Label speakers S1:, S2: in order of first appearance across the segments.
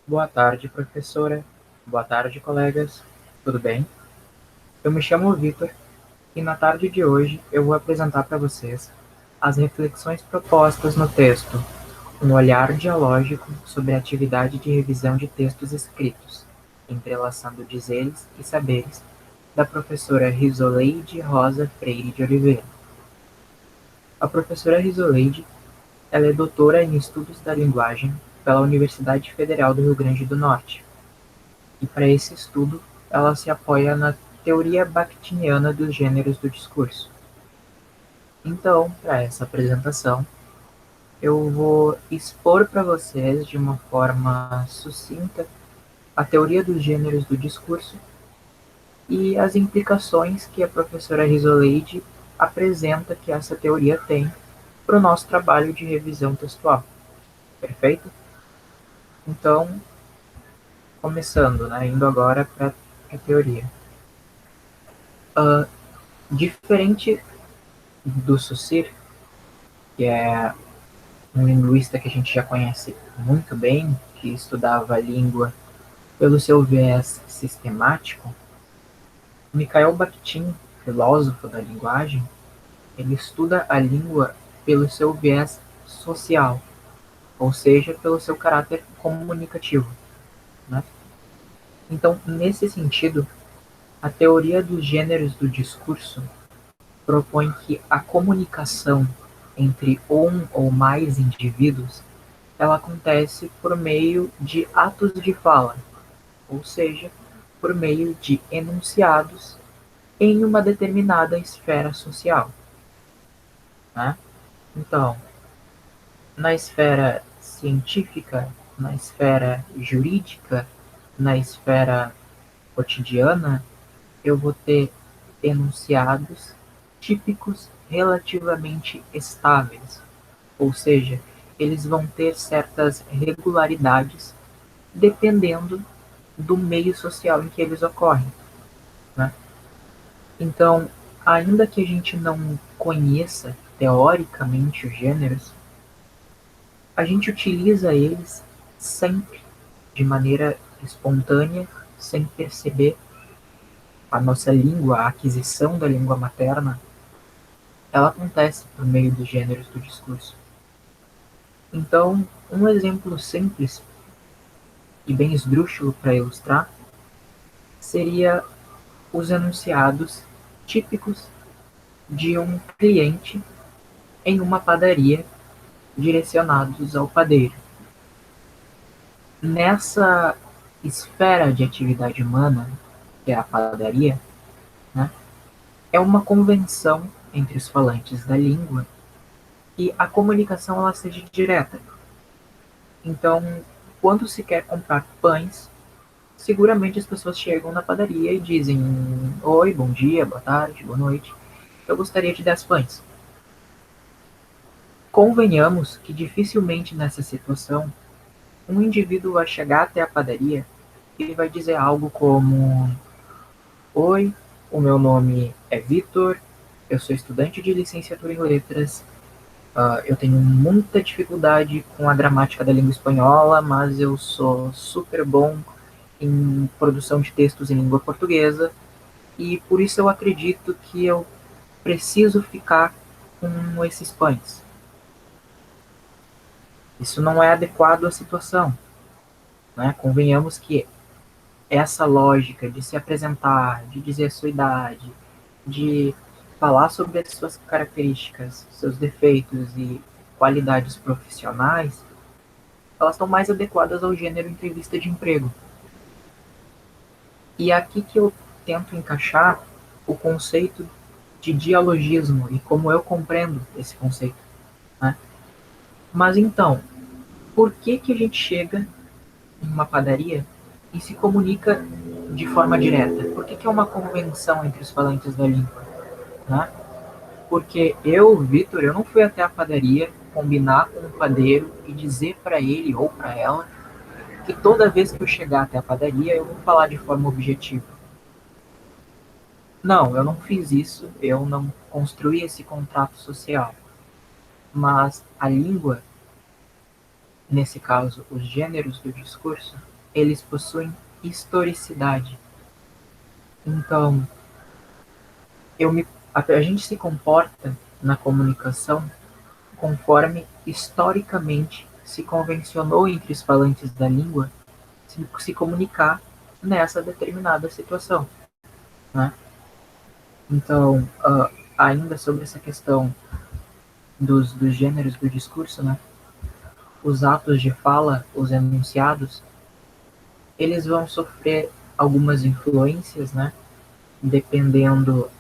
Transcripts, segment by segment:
S1: Boa tarde, professora. Boa tarde, colegas. Tudo bem? Eu me chamo Vitor e na tarde de hoje eu vou apresentar para vocês as reflexões propostas no texto Um olhar dialógico sobre a atividade de revisão de textos escritos, entrelaçando dizeres e saberes, da professora Risoleide Rosa Freire de Oliveira. A professora Risoleide, ela é doutora em Estudos da Linguagem pela Universidade Federal do Rio Grande do Norte. E para esse estudo, ela se apoia na teoria bakhtiniana dos gêneros do discurso. Então, para essa apresentação, eu vou expor para vocês de uma forma sucinta a teoria dos gêneros do discurso e as implicações que a professora Risoleide apresenta que essa teoria tem para o nosso trabalho de revisão textual. Perfeito? Então, começando, né, indo agora para a teoria. Uh, Diferente do Saussure, que é um linguista que a gente já conhece muito bem, que estudava a língua pelo seu viés sistemático, Mikhail Bakhtin, filósofo da linguagem, ele estuda a língua pelo seu viés social, ou seja, pelo seu caráter comunicativo, né? Então, nesse sentido, a teoria dos gêneros do discurso propõe que a comunicação entre um ou mais indivíduos ela acontece por meio de atos de fala, ou seja, por meio de enunciados em uma determinada esfera social, né? Então, na esfera científica, na esfera jurídica, na esfera cotidiana, eu vou ter enunciados típicos relativamente estáveis, ou seja, eles vão ter certas regularidades dependendo do meio social em que eles ocorrem, né? Então, ainda que a gente não conheça teoricamente os gêneros, a gente utiliza eles sempre de maneira espontânea, sem perceber. A nossa língua, a aquisição da língua materna, ela acontece por meio dos gêneros do discurso. Então, um exemplo simples e bem esdrúxulo para ilustrar seria os enunciados típicos de um cliente em uma padaria direcionados ao padeiro. Nessa esfera de atividade humana, que é a padaria, né, é uma convenção entre os falantes da língua que a comunicação ela seja direta. Então, quando se quer comprar pães, seguramente as pessoas chegam na padaria e dizem: Oi, bom dia, boa tarde, boa noite, eu gostaria de 10 pães. Convenhamos que dificilmente nessa situação um indivíduo vai chegar até a padaria e vai dizer algo como: Oi, o meu nome é Vitor, eu sou estudante de licenciatura em letras, eu tenho muita dificuldade com a gramática da língua espanhola, mas eu sou super bom em produção de textos em língua portuguesa e por isso eu acredito que eu preciso ficar com esses pães. Isso não é adequado à situação, né? Convenhamos que essa lógica de se apresentar, de dizer a sua idade, de falar sobre as suas características, seus defeitos e qualidades profissionais, elas estão mais adequadas ao gênero entrevista de emprego. E é aqui que eu tento encaixar o conceito de dialogismo e como eu compreendo esse conceito, né? Mas então, por que que a gente chega em uma padaria e se comunica de forma direta? Por que que é uma convenção entre os falantes da língua, né? Porque eu, Vitor, eu não fui até a padaria combinar com o padeiro e dizer para ele ou para ela que toda vez que eu chegar até a padaria eu vou falar de forma objetiva. Não, eu não fiz isso, eu não construí esse contrato social. Mas a língua, nesse caso, os gêneros do discurso, eles possuem historicidade. Então, a gente se comporta na comunicação conforme historicamente se convencionou entre os falantes da língua se comunicar nessa determinada situação, né? Então, ainda sobre essa questão dos gêneros do discurso, né? Os atos de fala, os enunciados, eles vão sofrer algumas influências, né? Dependendo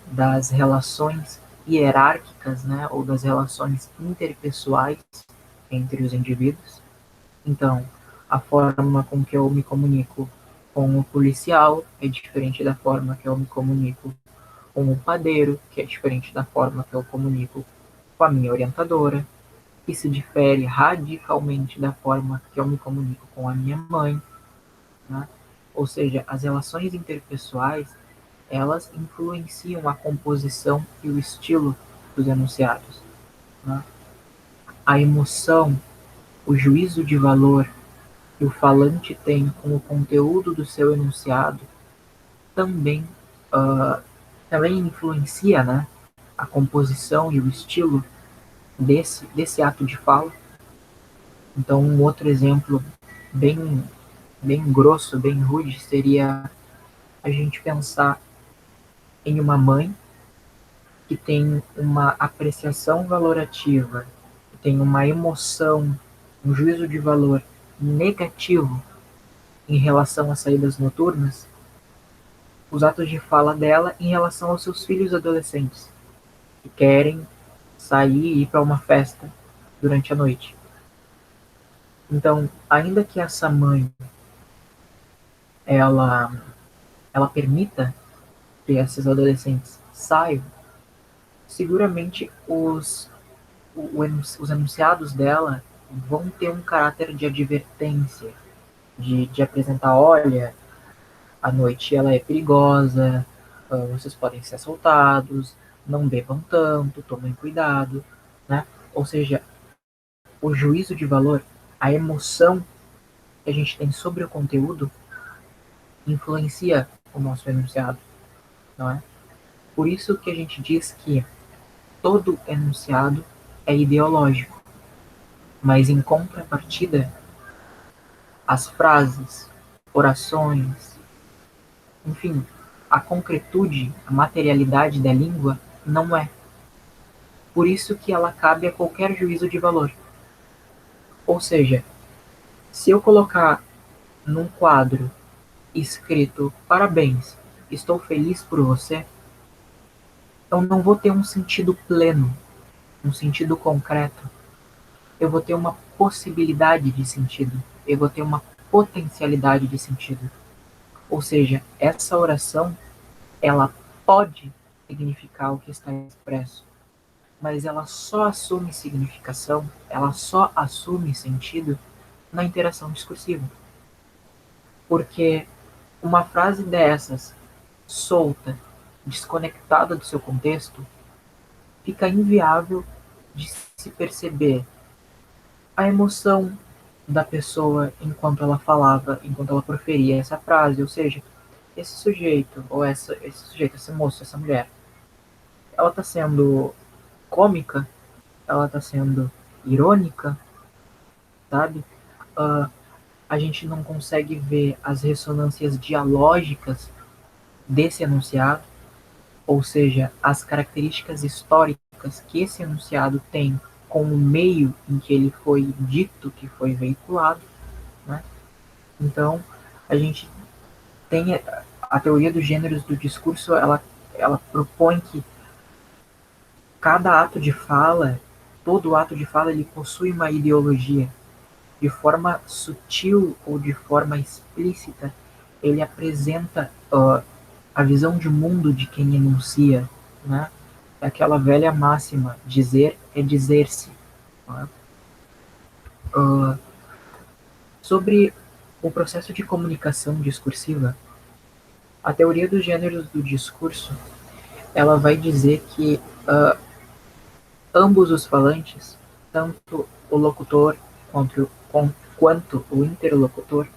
S1: das relações hierárquicas, né? Ou das relações interpessoais entre os indivíduos. Então, a forma com que eu me comunico com o policial é diferente da forma que eu me comunico com o padeiro, que é diferente da forma que eu comunico com a minha orientadora, que se difere radicalmente da forma que eu me comunico com a minha mãe, né? Ou seja, as relações interpessoais, elas influenciam a composição e o estilo dos enunciados, né? A emoção, o juízo de valor que o falante tem com o conteúdo do seu enunciado também, uh, também influencia, né, a composição e o estilo desse ato de fala. Então, um outro exemplo bem, bem grosso, bem rude, seria a gente pensar em uma mãe que tem uma apreciação valorativa, que tem uma emoção, um juízo de valor negativo em relação às saídas noturnas, os atos de fala dela em relação aos seus filhos adolescentes, que querem sair e ir para uma festa durante a noite. Então, ainda que essa mãe ela, ela permita que esses adolescentes saiam, seguramente os enunciados dela vão ter um caráter de advertência, de apresentar, olha, a noite ela é perigosa, vocês podem ser assaltados, não bebam tanto, tomem cuidado, né? Ou seja, o juízo de valor, a emoção que a gente tem sobre o conteúdo influencia o nosso enunciado, não é? Por isso que a gente diz que todo enunciado é ideológico, mas em contrapartida, as frases, orações, enfim, a concretude, a materialidade da língua não é. Por isso que ela cabe a qualquer juízo de valor. Ou seja, se eu colocar num quadro escrito parabéns, estou feliz por você, eu não vou ter um sentido pleno, um sentido concreto. Eu vou ter uma possibilidade de sentido. Eu vou ter uma potencialidade de sentido. Ou seja, essa oração, ela pode significar o que está expresso, mas ela só assume significação, ela só assume sentido na interação discursiva. Porque uma frase dessas, solta, desconectada do seu contexto, fica inviável de se perceber a emoção da pessoa enquanto ela falava, enquanto ela proferia essa frase, ou seja, esse sujeito, ou esse sujeito, esse moço, essa mulher, ela está sendo cômica, ela está sendo irônica, sabe? Uh, a gente não consegue ver as ressonâncias dialógicas desse enunciado, ou seja, as características históricas que esse enunciado tem com o meio em que ele foi dito, que foi veiculado, né? Então, a gente tem a teoria dos gêneros do discurso, ela propõe que cada ato de fala, todo ato de fala, ele possui uma ideologia. De forma sutil ou de forma explícita, ele apresenta a visão de mundo de quem enuncia, né? É aquela velha máxima, dizer é dizer-se. Né? Uh, Sobre o processo de comunicação discursiva, a teoria dos gêneros do discurso, ela vai dizer que ambos os falantes, tanto o locutor quanto o interlocutor,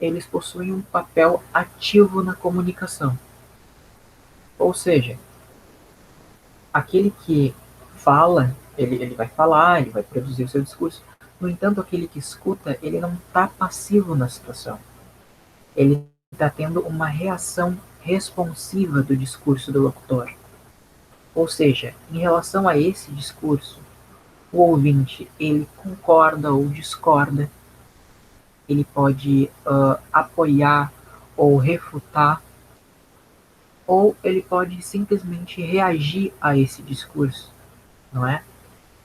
S1: eles possuem um papel ativo na comunicação. Ou seja, aquele que fala, ele vai falar, ele vai produzir o seu discurso. No entanto, aquele que escuta, ele não está passivo na situação. Ele está tendo uma reação responsiva do discurso do locutor. Ou seja, em relação a esse discurso, o ouvinte ele concorda ou discorda, ele pode apoiar ou refutar, ou ele pode simplesmente reagir a esse discurso, não é?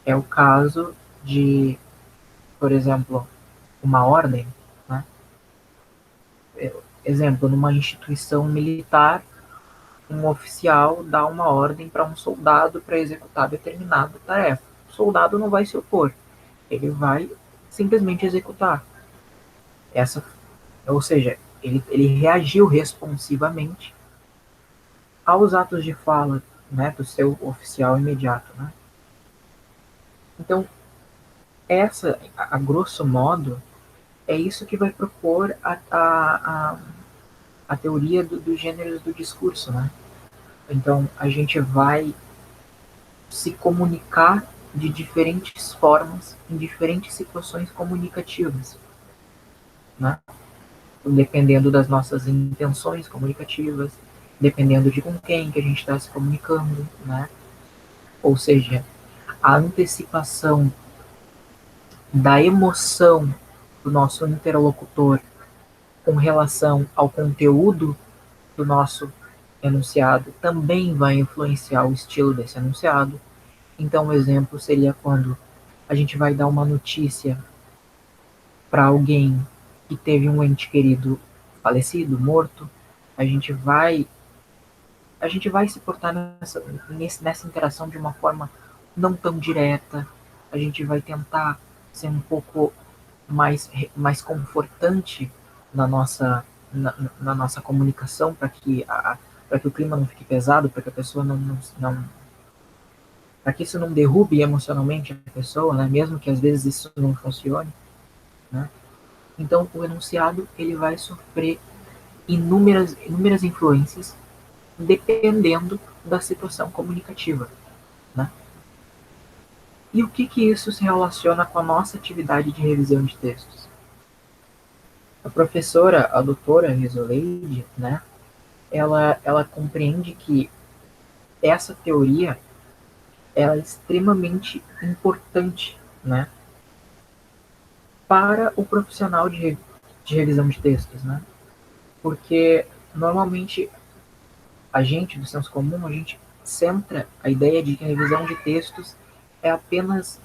S1: É o caso de, por exemplo, uma ordem, né? Exemplo, numa instituição militar, um oficial dá uma ordem para um soldado para executar determinada tarefa. O soldado não vai se opor, ele vai simplesmente executar. Essa, ou seja, ele reagiu responsivamente aos atos de fala, né, do seu oficial imediato, né? Então, essa, a grosso modo, é isso que vai propor a teoria dos gêneros do discurso, né? Então, a gente vai se comunicar de diferentes formas em diferentes situações comunicativas, né? Dependendo das nossas intenções comunicativas, dependendo de com quem que a gente está se comunicando, né? Ou seja, a antecipação da emoção do nosso interlocutor com relação ao conteúdo do nosso enunciado também vai influenciar o estilo desse enunciado. Então, um exemplo seria quando a gente vai dar uma notícia para alguém que teve um ente querido falecido, morto, a gente vai a gente vai se portar nessa interação de uma forma não tão direta. A gente vai tentar ser um pouco mais confortante na nossa, na nossa comunicação para que o clima não fique pesado, para que a pessoa não para que isso não derrube emocionalmente a pessoa, né? Mesmo que às vezes isso não funcione, né? Então o enunciado ele vai sofrer inúmeras influências dependendo da situação comunicativa, né? E o que isso se relaciona com a nossa atividade de revisão de textos? A professora, a doutora Risoleide, né, ela compreende que essa teoria ela é extremamente importante, né, para o profissional de revisão de textos, né, porque normalmente a gente, do senso comum, a gente centra a ideia de que a revisão de textos é apenas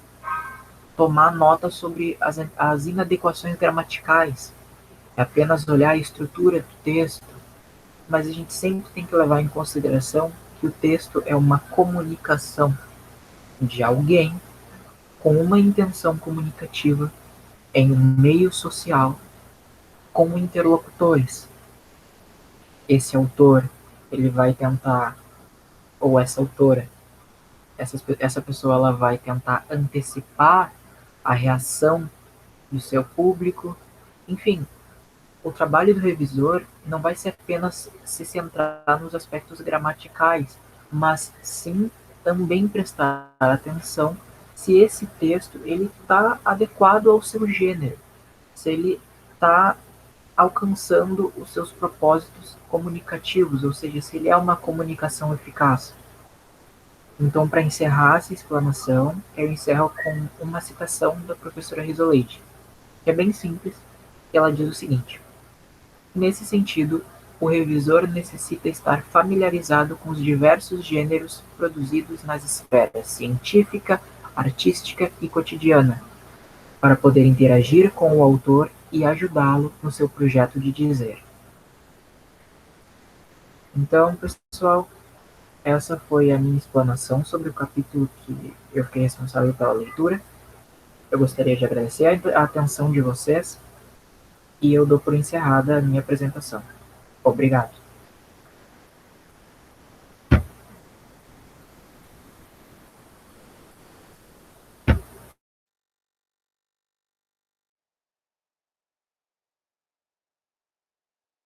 S1: tomar nota sobre as inadequações gramaticais, é apenas olhar a estrutura do texto, mas a gente sempre tem que levar em consideração que o texto é uma comunicação de alguém com uma intenção comunicativa em um meio social com interlocutores. Esse autor, ele vai tentar, ou essa autora, essa pessoa ela vai tentar antecipar a reação do seu público. Enfim, o trabalho do revisor não vai ser apenas se centrar nos aspectos gramaticais, mas sim também prestar atenção se esse texto ele está adequado ao seu gênero, se ele está alcançando os seus propósitos comunicativos, ou seja, se ele é uma comunicação eficaz. Então, para encerrar essa explanação, eu encerro com uma citação da professora Risoleide, que é bem simples, e ela diz o seguinte: nesse sentido, o revisor necessita estar familiarizado com os diversos gêneros produzidos nas esferas científica, artística e cotidiana, para poder interagir com o autor e ajudá-lo no seu projeto de dizer. Então, pessoal, essa foi a minha explanação sobre o capítulo que eu fiquei responsável pela leitura. Eu gostaria de agradecer a atenção de vocês e eu dou por encerrada a minha apresentação. Obrigado.